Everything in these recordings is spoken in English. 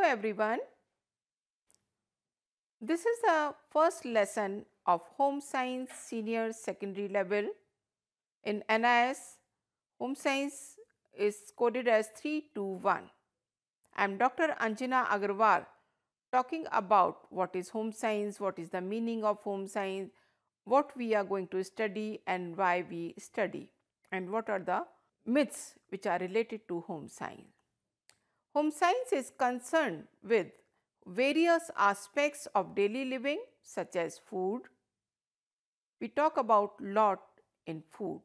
Hello everyone. This is the first lesson of Home Science Senior Secondary level in NIS. Home Science is coded as 321. I am Dr. Anjana Agarwal talking about what is home science, what is the meaning of home science, what we are going to study and why we study, and what are the myths which are related to home science. Home science is concerned with various aspects of daily living such as food. We talk about lot in food.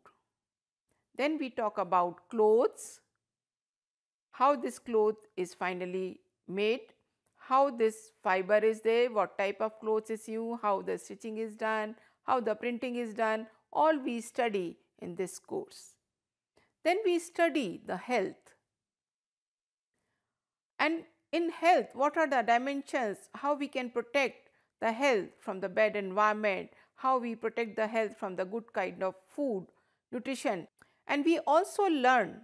Then we talk about clothes, how this cloth is finally made, how this fiber is there, what type of clothes is used, how the stitching is done, how the printing is done, all we study in this course. Then we study the health. And in health, what are the dimensions, how we can protect the health from the bad environment, how we protect the health from the good kind of food, nutrition. And we also learn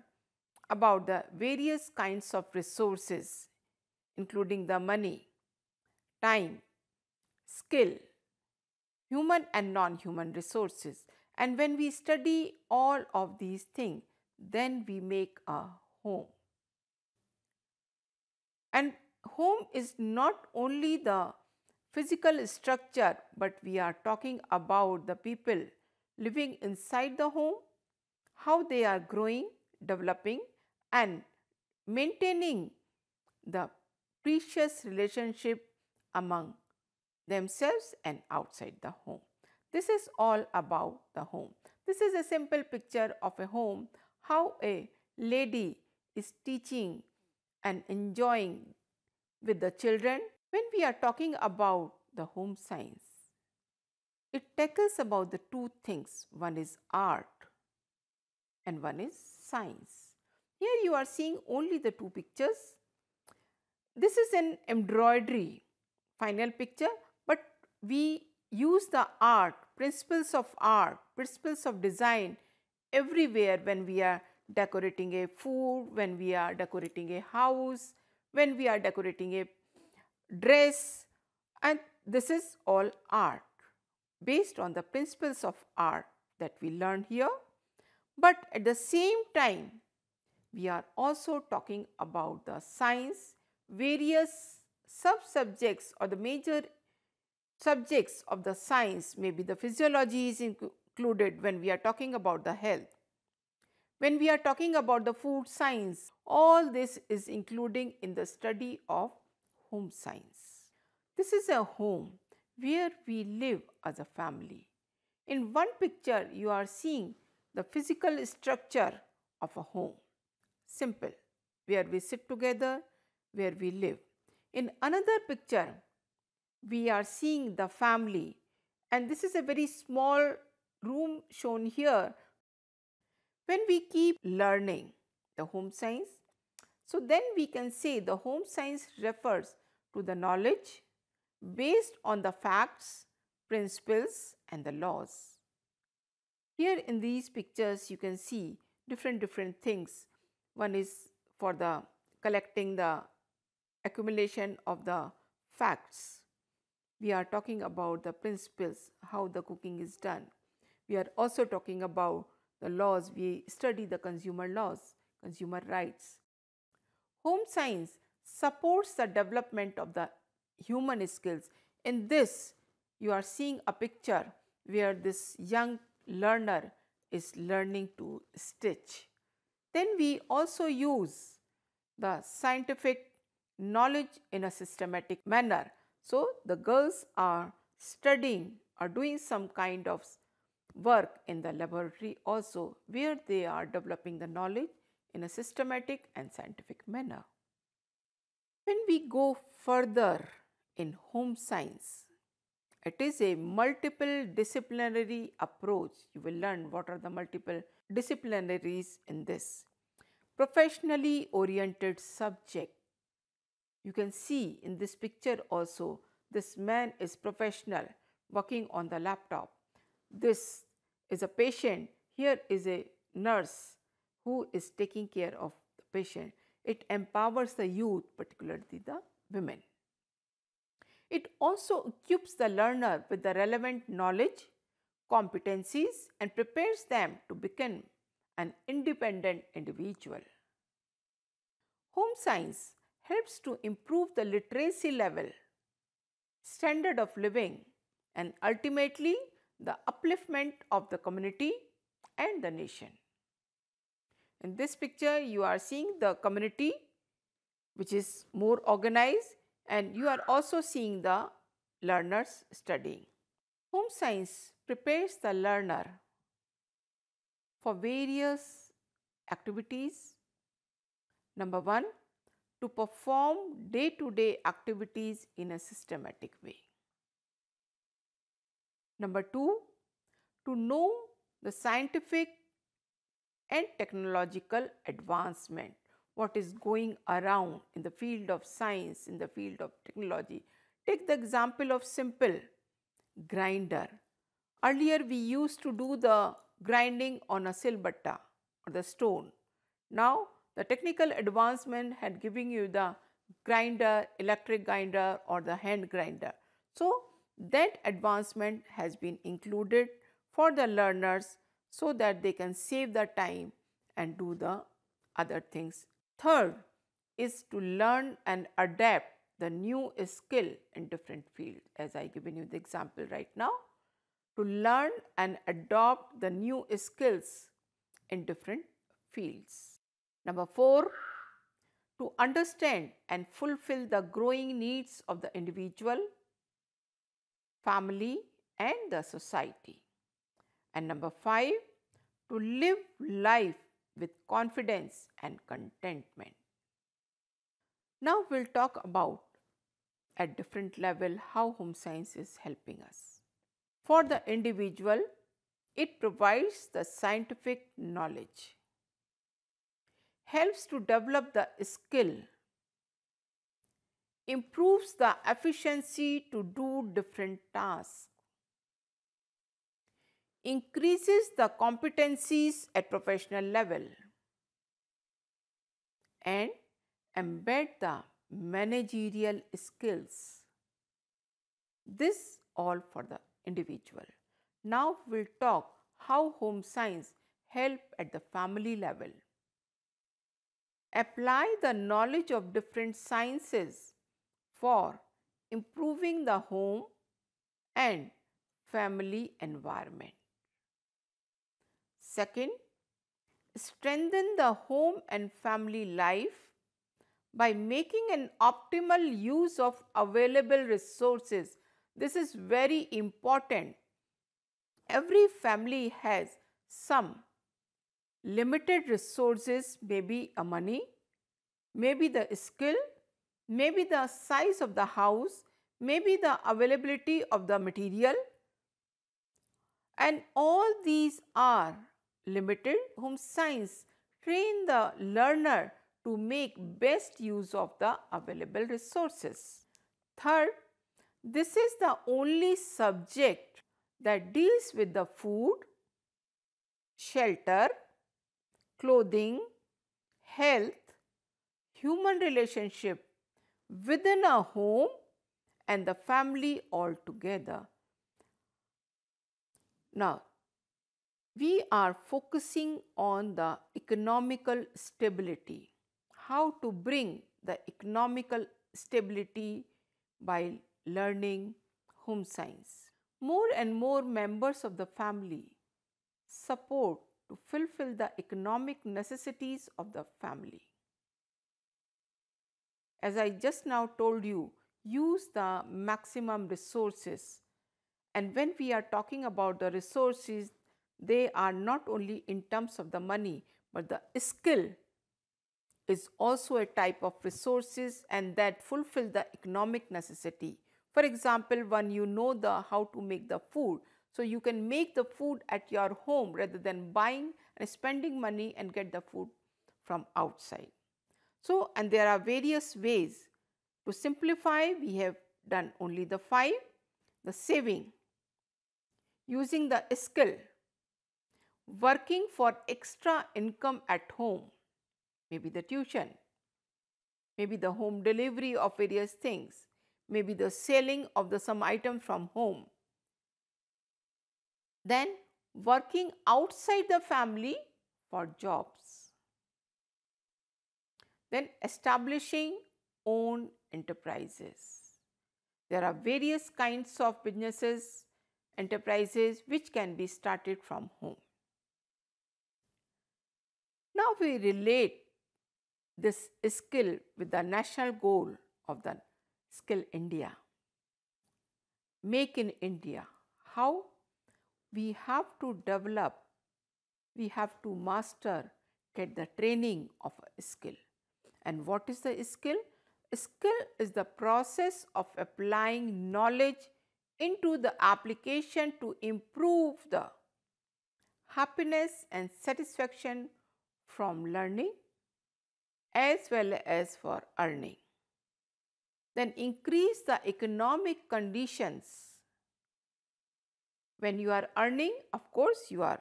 about the various kinds of resources, including the money, time, skill, human and non-human resources. And when we study all of these things, then we make a home. And home is not only the physical structure, but we are talking about the people living inside the home, how they are growing, developing and maintaining the precious relationship among themselves and outside the home. This is all about the home. This is a simple picture of a home, how a lady is teaching and enjoying with the children. When we are talking about the home science, it tackles about the two things. One is art and one is science. Here you are seeing only the two pictures. This is an embroidery final picture, but we use the art, principles of design everywhere when we are decorating a food, when we are decorating a house, when we are decorating a dress, and this is all art based on the principles of art that we learn here. But at the same time, we are also talking about the science, various sub-subjects or the major subjects of the science, maybe the physiology is included when we are talking about the health. When we are talking about the food science, all this is including in the study of home science. This is a home where we live as a family. In one picture, you are seeing the physical structure of a home. Simple, where we sit together, where we live. In another picture, we are seeing the family, and this is a very small room shown here. When we keep learning the home science, so then we can say the home science refers to the knowledge based on the facts, principles and the laws. Here in these pictures you can see different things. One is for the collecting the accumulation of the facts. We are talking about the principles, how the cooking is done. We are also talking about the laws. We study the consumer laws, consumer rights. Home science supports the development of the human skills. In this, you are seeing a picture where this young learner is learning to stitch. Then we also use the scientific knowledge in a systematic manner. So the girls are studying or doing some kind of work in the laboratory also, where they are developing the knowledge in a systematic and scientific manner. When we go further in home science, it is a multiple disciplinary approach. You will learn what are the multiple disciplinaries in this. Professionally oriented subject. You can see in this picture also, this man is professional working on the laptop. This is a patient. Here is a nurse who is taking care of the patient. It empowers the youth, particularly the women. It also equips the learner with the relevant knowledge, competencies, and prepares them to become an independent individual. Home science helps to improve the literacy level, standard of living, and ultimately the upliftment of the community and the nation. In this picture, you are seeing the community which is more organized, and you are also seeing the learners studying. Home science prepares the learner for various activities. Number one, to perform day-to-day activities in a systematic way. Number two, to know the scientific and technological advancement, what is going around in the field of science, in the field of technology. Take the example of simple grinder. Earlier we used to do the grinding on a silbatta or the stone. Now the technical advancement had given you the grinder, electric grinder or the hand grinder. So that advancement has been included for the learners so that they can save the time and do the other things. Third is to learn and adapt the new skill in different fields, as I given you the example right now. To learn and adopt the new skills in different fields. Number four, to understand and fulfill the growing needs of the individual, family, and the society. And number five, to live life with confidence and contentment. Now we'll talk about at different level how home science is helping us. For the individual, it provides the scientific knowledge, helps to develop the skill, improves the efficiency to do different tasks, increases the competencies at professional level, and embed the managerial skills. This all for the individual. Now we'll talk how home science help at the family level. Apply the knowledge of different sciences for improving the home and family environment. Second, strengthen the home and family life by making an optimal use of available resources. This is very important. Every family has some limited resources, maybe a money, maybe the skill, maybe the size of the house, maybe the availability of the material, and all these are limited. Home science train the learner to make best use of the available resources. Third, this is the only subject that deals with the food, shelter, clothing, health, human relationship within a home and the family altogether. Now, we are focusing on the economical stability. How to bring the economical stability by learning home science. More and more members of the family support to fulfill the economic necessities of the family. As I just now told you, use the maximum resources. And when we are talking about the resources, they are not only in terms of the money, but the skill is also a type of resources and that fulfill the economic necessity. For example, when you know how to make the food, so you can make the food at your home rather than buying and spending money and get the food from outside. So, and there are various ways. To simplify, we have done only the 5, the saving, using the skill, working for extra income at home, maybe the tuition, maybe the home delivery of various things, maybe the selling of some item from home. Then working outside the family for jobs. Then establishing own enterprises. There are various kinds of businesses, enterprises which can be started from home. Now we relate this skill with the national goal of the Skill India. Make in India. How? We have to develop, we have to master, get the training of a skill. And what is the skill? Skill is the process of applying knowledge into the application to improve the happiness and satisfaction from learning as well as for earning. Then increase the economic conditions. When you are earning, of course, you are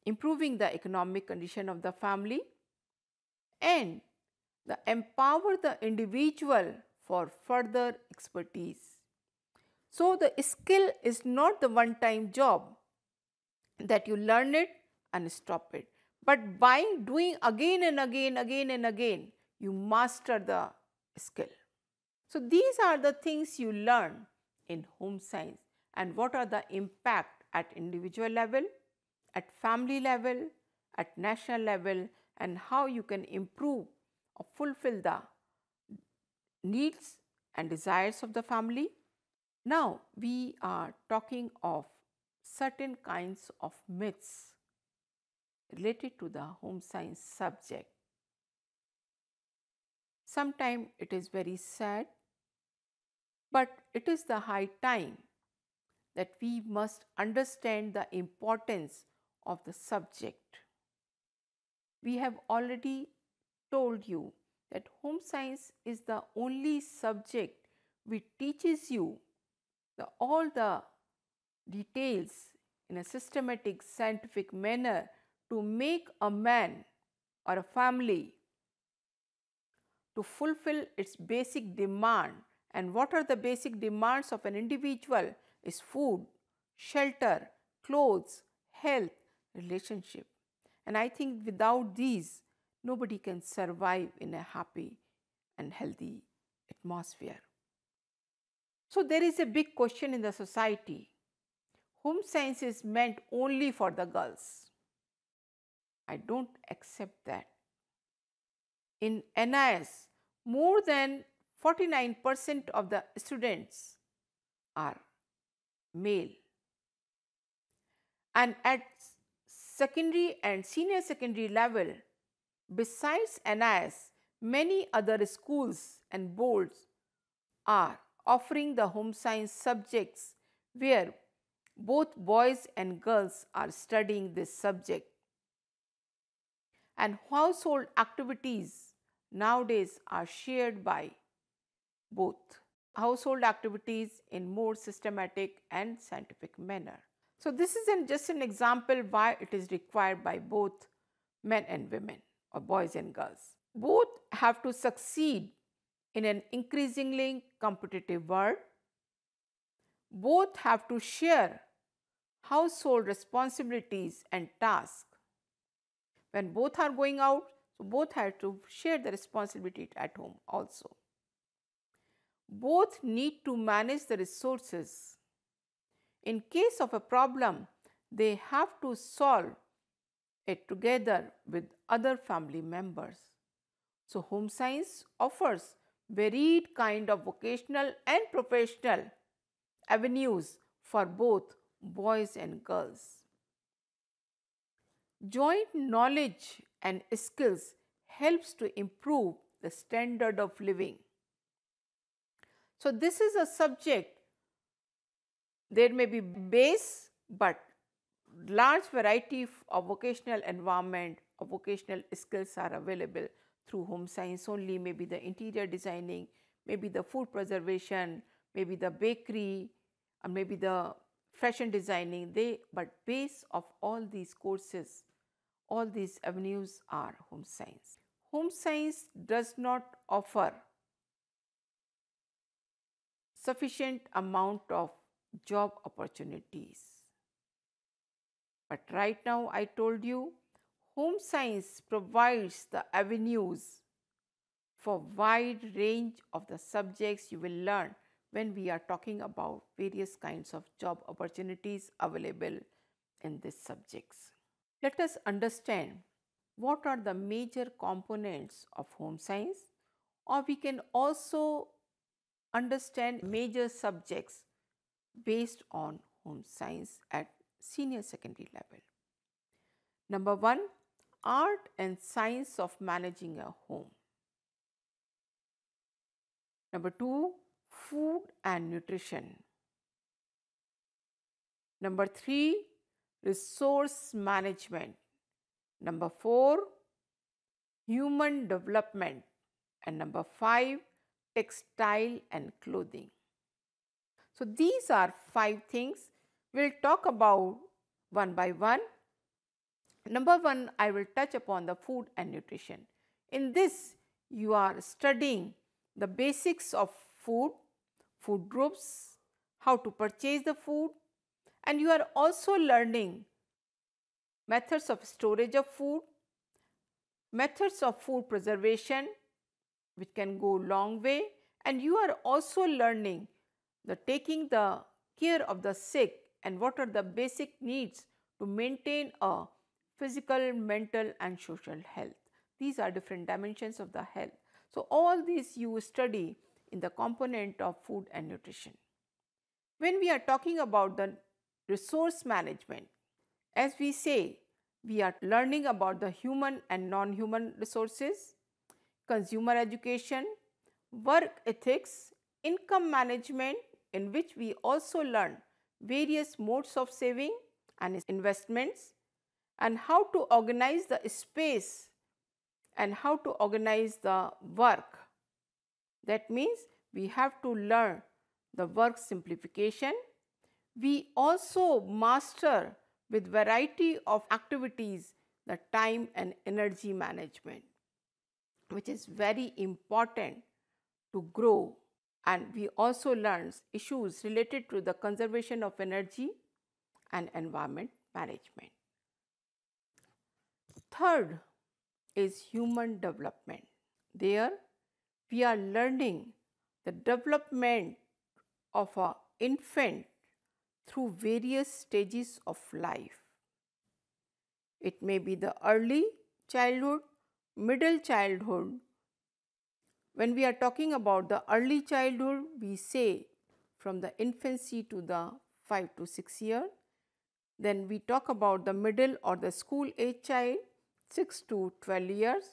improving the economic condition of the family, and empower the individual for further expertise. So the skill is not the one-time job that you learn it and stop it, but by doing again and again, you master the skill. So these are the things you learn in home science, and what are the impact at individual level, at family level, at national level, and how you can improve or fulfill the needs and desires of the family. Now we are talking of certain kinds of myths related to the home science subject. Sometimes it is very sad, but it is the high time that we must understand the importance of the subject. We have already told you that home science is the only subject which teaches you all the details in a systematic scientific manner to make a man or a family to fulfill its basic demand. And what are the basic demands of an individual is food, shelter, clothes, health, relationship. And I think without these, nobody can survive in a happy and healthy atmosphere. So there is a big question in the society. Home science is meant only for the girls. I don't accept that. In NIS, more than 49% of the students are male. And at secondary and senior secondary level, besides NIS, many other schools and boards are offering the home science subjects where both boys and girls are studying this subject. And household activities nowadays are shared by both. Household activities in more systematic and scientific manner. So this is just an example why it is required by both men and women or boys and girls. Both have to succeed in an increasingly competitive world. Both have to share household responsibilities and tasks. When both are going out, so both have to share the responsibility at home also. Both need to manage the resources. In case of a problem, they have to solve it together with other family members. So home science offers varied kind of vocational and professional avenues for both boys and girls. Joint knowledge and skills helps to improve the standard of living. So this is a subject, there may be base, but large variety of vocational environment or vocational skills are available through home science only. Maybe the interior designing, maybe the food preservation, maybe the bakery, or maybe the fashion designing. But base of all these courses, all these avenues are home science. home science does not offer sufficient amount of job opportunities. But right now I told you, home science provides the avenues for wide range of the subjects you will learn when we are talking about various kinds of job opportunities available in these subjects. Let us understand what are the major components of home science, or we can also understand major subjects based on home science at senior secondary level. Number 1, art and science of managing a home. Number 2, food and nutrition. Number 3, resource management. Number 4, human development. And number 5, textile and clothing. So these are 5 things. We'll talk about one by one. Number 1, I will touch upon the food and nutrition. In this, you are studying the basics of food, food groups, how to purchase the food, and you are also learning methods of storage of food, methods of food preservation, which can go long way, and you are also learning the taking the care of the sick and what are the basic needs to maintain a physical, mental and social health. These are different dimensions of the health. So all these you study in the component of food and nutrition. When we are talking about the resource management, as we say, we are learning about the human and non-human resources, consumer education, work ethics, income management, in which we also learn various modes of saving and investments, and how to organize the space and how to organize the work. That means we have to learn the work simplification. We also master with variety of activities the time and energy management, which is very important to grow. And we also learn issues related to the conservation of energy and environment management. Third is human development. There we are learning the development of an infant through various stages of life. It may be the early childhood, middle childhood. When we are talking about the early childhood, we say from the infancy to the 5 to 6 years. Then we talk about the middle or the school age child, 6 to 12 years.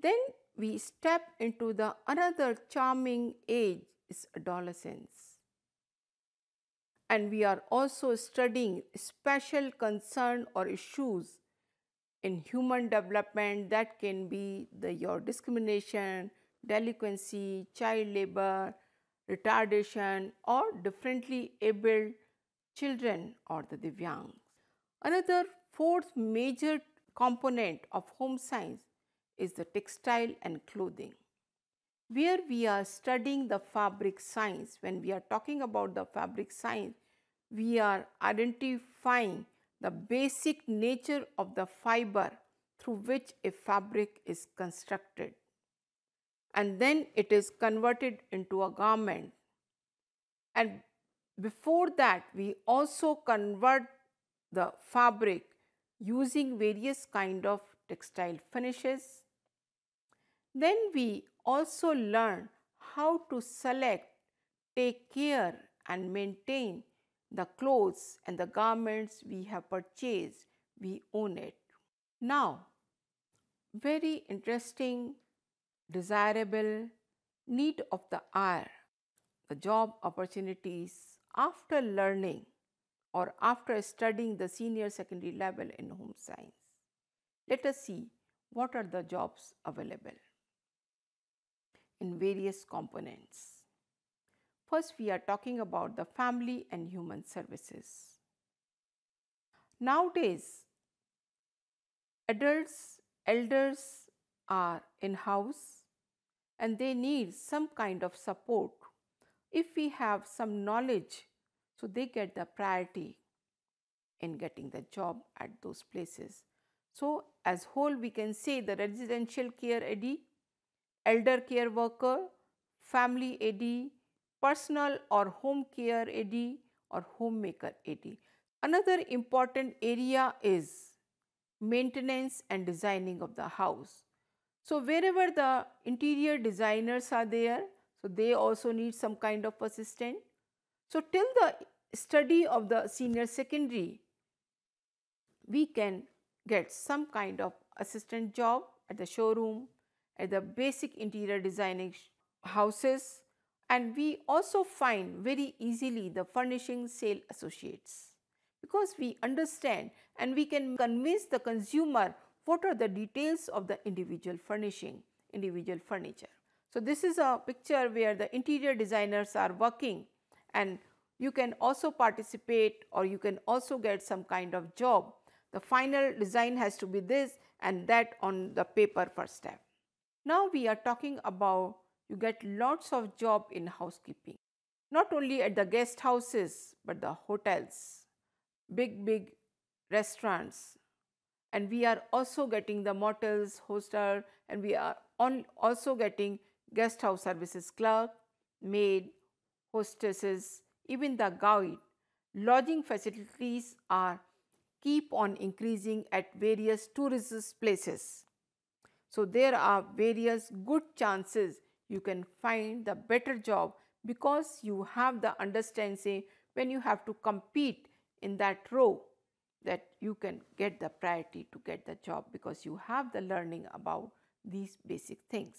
Then we step into the another charming age is adolescence. And we are also studying special concern or issues in human development that can be your discrimination, delinquency, child labor, retardation, or differently abled children or the Divyangs. Another fourth major component of home science is the textile and clothing, where we are studying the fabric science. When we are talking about the fabric science, we are identifying the basic nature of the fiber through which a fabric is constructed, and then it is converted into a garment. And before that, we also convert the fabric using various kind of textile finishes. Then we also learn how to select, take care and maintain the clothes and the garments we have purchased. We own it. Now, very interesting, desirable, need of the hour, the job opportunities after learning or after studying the senior secondary level in home science. Let us see what are the jobs available in various components. First, we are talking about the family and human services. Nowadays, adults, elders are in-house and they need some kind of support. If we have some knowledge, so they get the priority in getting the job at those places. So as whole we can say the residential care AD, elder care worker, family AD, personal or home care AD or homemaker AD. Another important area is maintenance and designing of the house. So wherever the interior designers are there, so they also need some kind of assistant. So till the study of the senior secondary, we can get some kind of assistant job at the showroom, at the basic interior designing houses, and we also find very easily the furnishing sale associates because we understand and we can convince the consumer what are the details of the individual furnishing, individual furniture. So this is a picture where the interior designers are working, and you can also participate or you can also get some kind of job. The final design has to be this and that on the paper first step. Now we are talking about you get lots of job in housekeeping, not only at the guest houses but the hotels, big restaurants, and we are also getting the motels, hostel, and we are also getting guest house services clerk, maid, hostesses, even the guide. Lodging facilities are keep on increasing at various tourist places. So there are various good chances you can find the better job because you have the understanding when you have to compete in that row that you can get the priority to get the job because you have the learning about these basic things.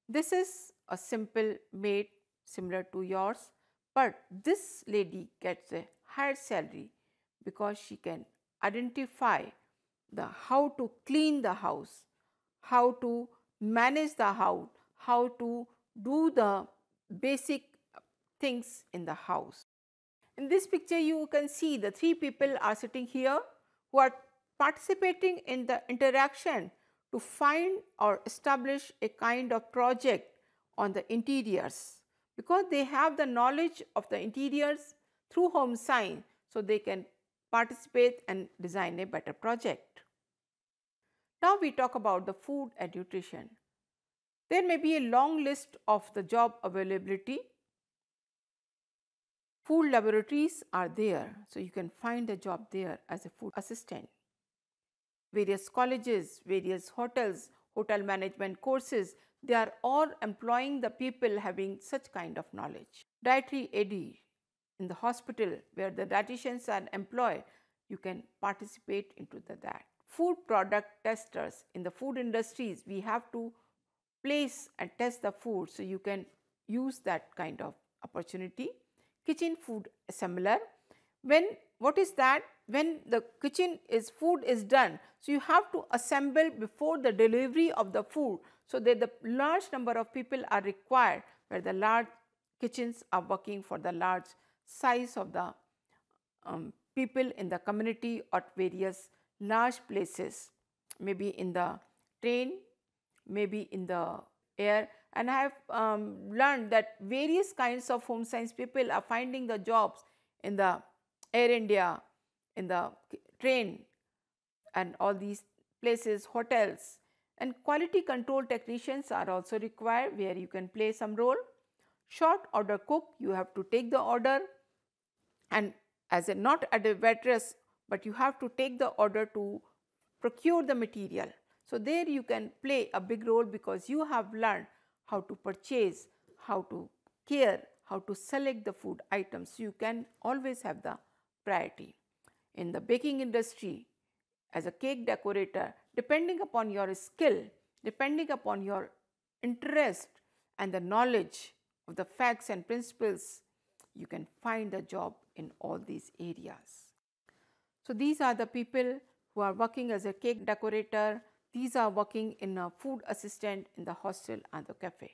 This is a simple maid similar to yours, but this lady gets a higher salary because she can identify the how to clean the house, how to manage the house, how to do the basic things in the house. In this picture you can see the three people are sitting here who are participating in the interaction to find or establish a kind of project on the interiors because they have the knowledge of the interiors through home science, so they can participate and design a better project. Now we talk about the food and nutrition. There may be a long list of the job availability. Food laboratories are there, so you can find a job there as a food assistant. Various colleges, various hotels, hotel management courses, they are all employing the people having such kind of knowledge. Dietary AD in the hospital where the dietitians are employed, you can participate into that. Food product testers in the food industries, we have to place and test the food, so you can use that kind of opportunity. Kitchen food assembler, what is that? When the food is done, so you have to assemble before the delivery of the food, so that the large number of people are required where the large kitchens are working for the large size of the people in the community or various large places, maybe in the train, maybe in the air. And I have learned that various kinds of home science people are finding the jobs in the Air India, in the train and all these places, hotels. And quality control technicians are also required where you can play some role. Short order cook, you have to take the order and as a not at a waitress, but you have to take the order to procure the material. So there you can play a big role because you have learned how to purchase, how to care, how to select the food items. You can always have the priority. In the baking industry, as a cake decorator, depending upon your skill, depending upon your interest and the knowledge of the facts and principles, you can find a job in all these areas. So these are the people who are working as a cake decorator. These are working in a food assistant in the hostel and the cafe.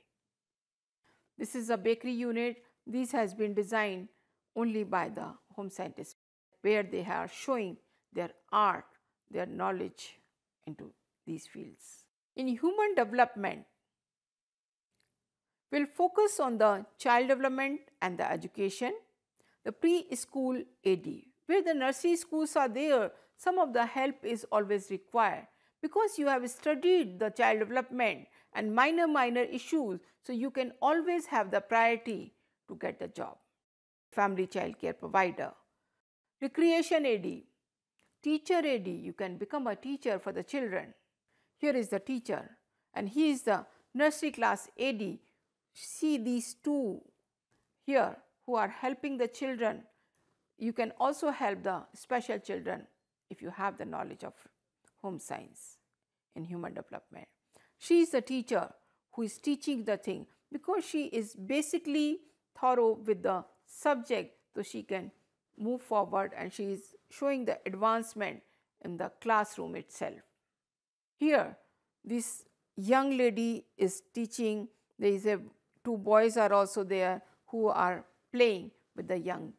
This is a bakery unit. This has been designed only by the home scientists, where they are showing their art, their knowledge into these fields. In human development, we'll focus on the child development and the education, the preschool AD. Where the nursery schools are there, some of the help is always required because you have studied the child development and minor issues, so you can always have the priority to get the job. Family child care provider, recreation AD, teacher AD, you can become a teacher for the children. Here is the teacher and he is the nursery class AD. See these two here who are helping the children. You can also help the special children if you have the knowledge of home science in human development. She is the teacher who is teaching the thing because she is basically thorough with the subject, so she can move forward and she is showing the advancement in the classroom itself. Here this young lady is teaching. There is two boys are also there who are playing with the young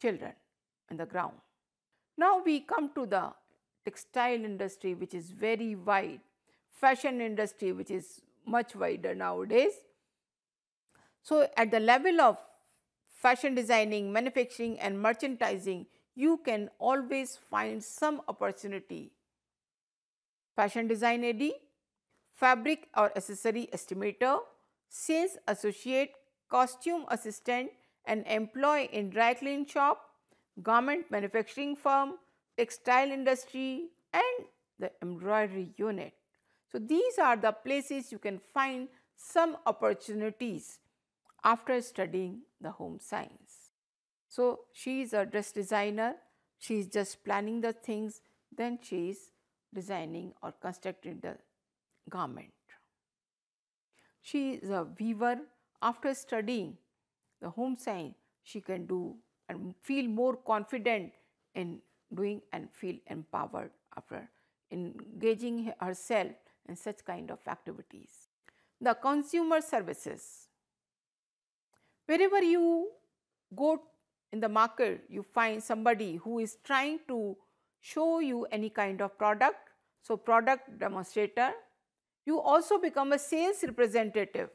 children on the ground. Now we come to the textile industry, which is very wide, fashion industry, which is much wider nowadays. So at the level of fashion designing, manufacturing and merchandising, you can always find some opportunity. Fashion design AD, fabric or accessory estimator, sales associate, costume assistant, an employee in dry clean shop, garment manufacturing firm, textile industry and the embroidery unit. So these are the places you can find some opportunities after studying the home science. So she is a dress designer, she is just planning the things, then she is designing or constructing the garment. She is a weaver. After studying the home science, she can do and feel more confident in doing and feel empowered after engaging herself in such kind of activities. The consumer services. Wherever you go in the market, you find somebody who is trying to show you any kind of product. So product demonstrator. You also become a sales representative.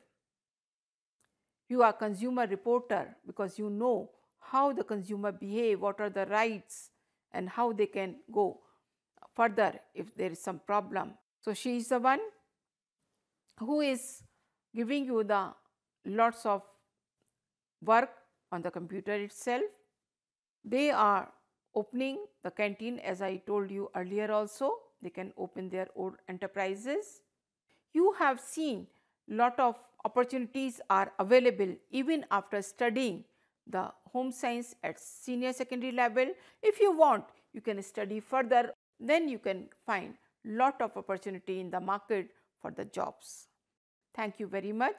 You are consumer reporter because you know how the consumer behave, what are the rights and how they can go further if there is some problem. So she is the one who is giving you the lots of work on the computer itself. They are opening the canteen, as I told you earlier also. They can open their own enterprises. You have seen lot of opportunities are available even after studying the home science at senior secondary level. If you want, you can study further, then you can find lot of opportunity in the market for the jobs. Thank you very much.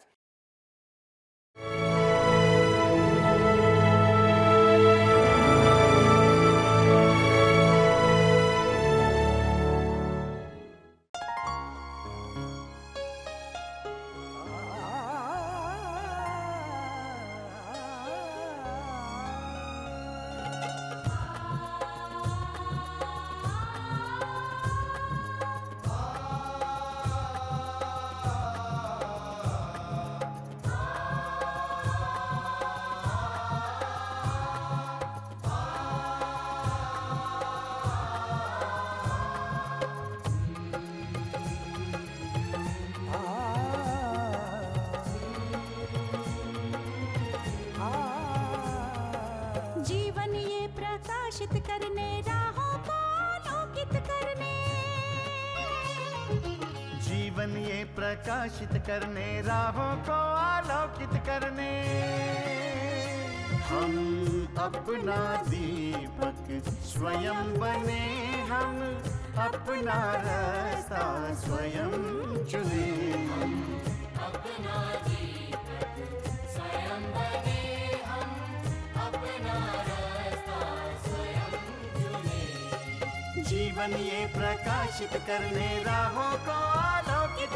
करने राहों को आलोकित करने, जीवन ये प्रकाशित करने राहों को आलोकित करने, हम अपना दीपक स्वयं बने, हम अपना रास्ता स्वयं चुने, हम अपना दीपक स्वयं बने, हम अपना रास्ता स्वयं चुने, जीवन ये प्रकाशित करने राहों को आलोकित